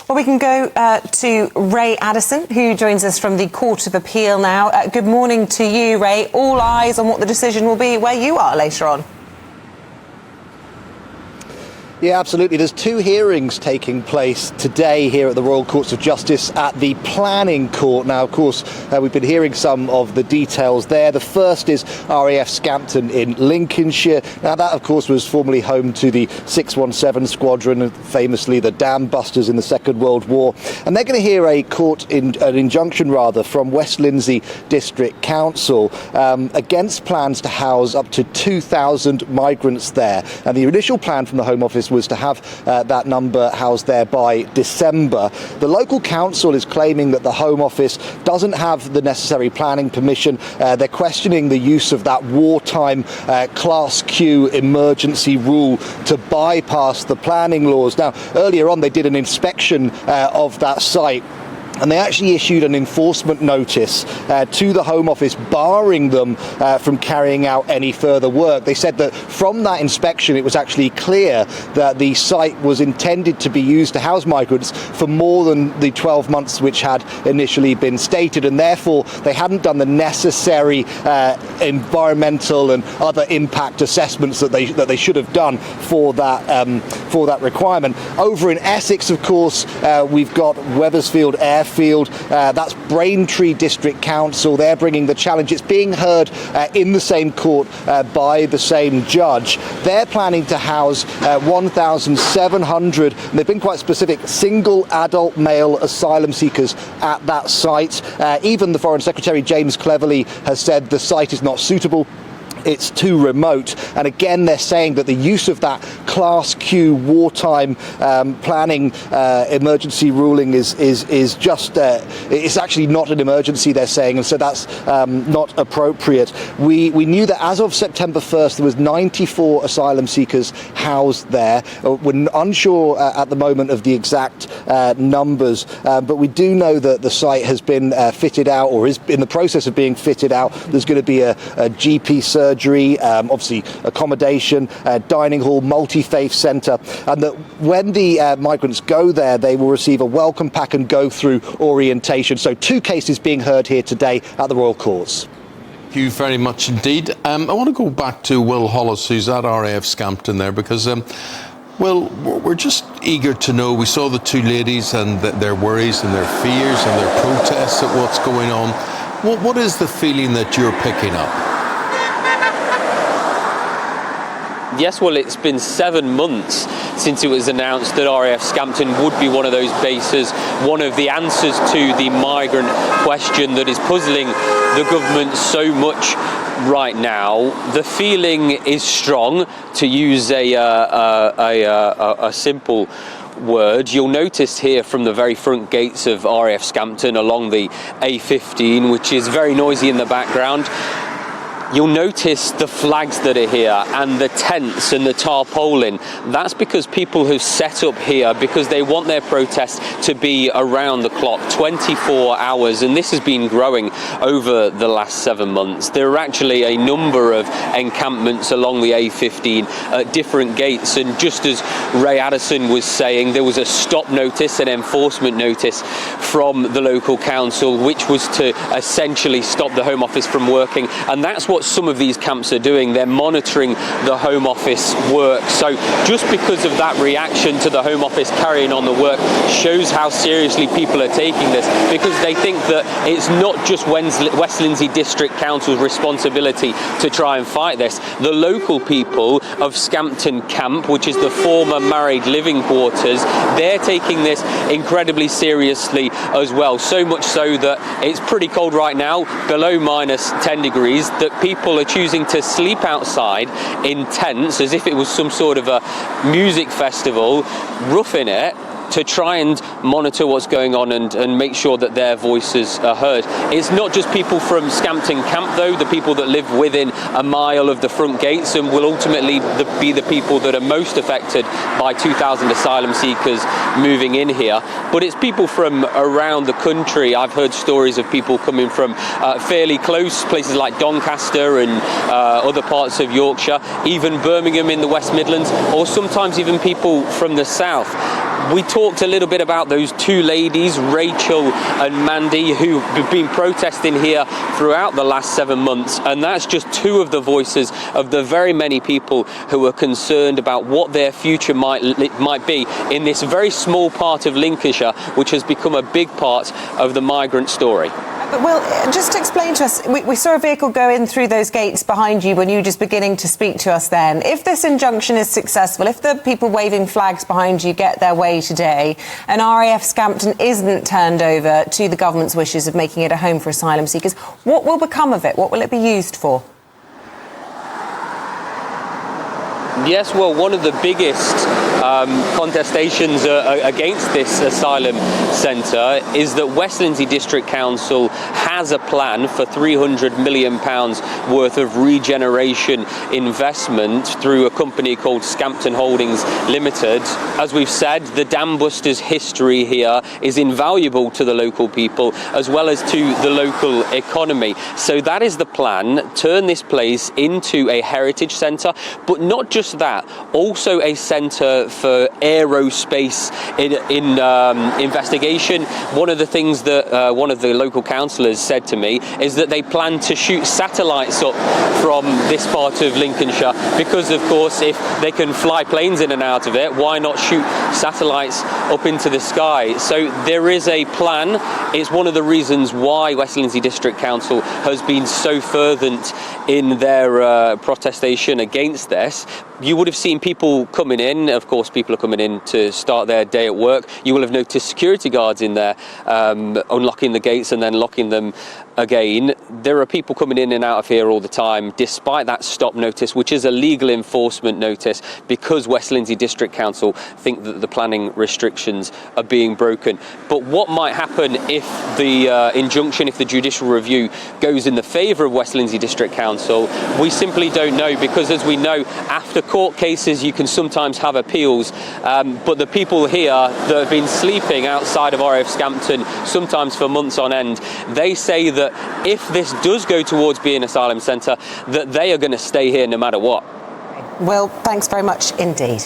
Well, we can go to Ray Addison, who joins us from the Court of Appeal now. Good morning to you, Ray. All eyes on what the decision will be where you are later on. Yeah, absolutely. There's two hearings taking place today here at the Royal Courts of Justice at the Planning Court. Now, of course, we've been hearing some of the details there. The first is RAF Scampton in Lincolnshire. Now, that, of course, was formerly home to the 617 Squadron, and famously the dam busters in the Second World War. And they're going to hear an injunction from West Lindsey District Council against plans to house up to 2,000 migrants there. And the initial plan from the Home Office was to have that number housed there by December. The local council is claiming that the Home Office doesn't have the necessary planning permission. They're questioning the use of that wartime Class Q emergency rule to bypass the planning laws. Now, earlier on, they did an inspection of that site, and they actually issued an enforcement notice to the Home Office barring them from carrying out any further work. They said that from that inspection it was actually clear that the site was intended to be used to house migrants for more than the 12 months which had initially been stated, and therefore they hadn't done the necessary environmental and other impact assessments that they should have done for that requirement. Over in Essex, of course, we've got Wethersfield Airfield. That's Braintree District Council. They're bringing the challenge. It's being heard in the same court by the same judge. They're planning to house 1,700, and they've been quite specific, single adult male asylum seekers at that site. Even the Foreign Secretary, James Cleverly, has said the site is not suitable. It's too remote. And again, they're saying that the use of that Class Q wartime planning emergency ruling is just it's actually not an emergency, they're saying, and so that's not appropriate. We knew that as of September 1st there was 94 asylum seekers housed there. We're unsure at the moment of the exact numbers, but we do know that the site has been fitted out, or is in the process of being fitted out. There's going to be a GP surgery, obviously accommodation, dining hall, multi-faith centre, and that when the migrants go there, they will receive a welcome pack and go through orientation. So two cases being heard here today at the Royal Courts. Thank you very much indeed. I want to go back to Will Hollis, who's at RAF Scampton there, because well, we're just eager to know. We saw the two ladies and their worries and their fears and their protests at what's going on. What is the feeling that you're picking up? Yes, well, it's been 7 months since it was announced that RAF Scampton would be one of those bases, one of the answers to the migrant question that is puzzling the government so much right now. The feeling is strong, to use a simple word. You'll notice here from the very front gates of RAF Scampton along the A15, which is very noisy in the background, you'll notice the flags that are here and the tents and the tarpaulin. That's because people have set up here because they want their protest to be around the clock, 24 hours, and this has been growing over the last 7 months. There are actually a number of encampments along the A15 at different gates, and just as Ray Addison was saying, there was a stop notice, an enforcement notice from the local council, which was to essentially stop the Home Office from working, and that's what some of these camps are doing. They're monitoring the Home Office work. So just because of that reaction to the Home Office carrying on the work shows how seriously people are taking this, because they think that it's not just West Lindsey District Council's responsibility to try and fight this. The local people of Scampton Camp, which is the former married living quarters, they're taking this incredibly seriously as well. So much so that it's pretty cold right now, below -10 degrees, that people are choosing to sleep outside in tents as if it was some sort of a music festival, roughing it, to try and monitor what's going on and make sure that their voices are heard. It's not just people from Scampton Camp, though, the people that live within a mile of the front gates, and will ultimately be the people that are most affected by 2,000 asylum seekers moving in here. But it's people from around the country. I've heard stories of people coming from fairly close places like Doncaster and other parts of Yorkshire, even Birmingham in the West Midlands, or sometimes even people from the south. We talked a little bit about those two ladies, Rachel and Mandy, who've been protesting here throughout the last 7 months, and that's just two of the voices of the very many people who are concerned about what their future might be in this very small part of Lincolnshire, which has become a big part of the migrant story. But Will, just to explain to us, we saw a vehicle go in through those gates behind you when you were just beginning to speak to us then. If this injunction is successful, if the people waving flags behind you get their way today, and RAF Scampton isn't turned over to the government's wishes of making it a home for asylum seekers, what will become of it? What will it be used for? Yes, well, one of the biggest contestations against this asylum centre is that West Lindsey District Council has a plan for £300 million worth of regeneration investment through a company called Scampton Holdings Limited. As we've said, the Dam Busters history here is invaluable to the local people as well as to the local economy. So that is the plan, turn this place into a heritage centre, but not just that, also a centre for aerospace in investigation. One of the things that one of the local councillors said to me is that they plan to shoot satellites up from this part of Lincolnshire because, of course, if they can fly planes in and out of it, why not shoot satellites up into the sky? So there is a plan. It's one of the reasons why West Lindsey District Council has been so fervent in their protestation against this. You would have seen people coming in. Of course, people are coming in to start their day at work. You will have noticed security guards in there unlocking the gates and then locking them again. There are people coming in and out of here all the time, despite that stop notice, which is a legal enforcement notice, because West Lindsey District Council think that the planning restrictions are being broken. But what might happen if the injunction, if the judicial review goes in the favour of West Lindsey District Council, we simply don't know, because as we know, after court cases you can sometimes have appeals, but the people here that have been sleeping outside of RAF Scampton, sometimes for months on end, they say that if this does go towards being an asylum centre, that they are going to stay here no matter what. Well, thanks very much indeed.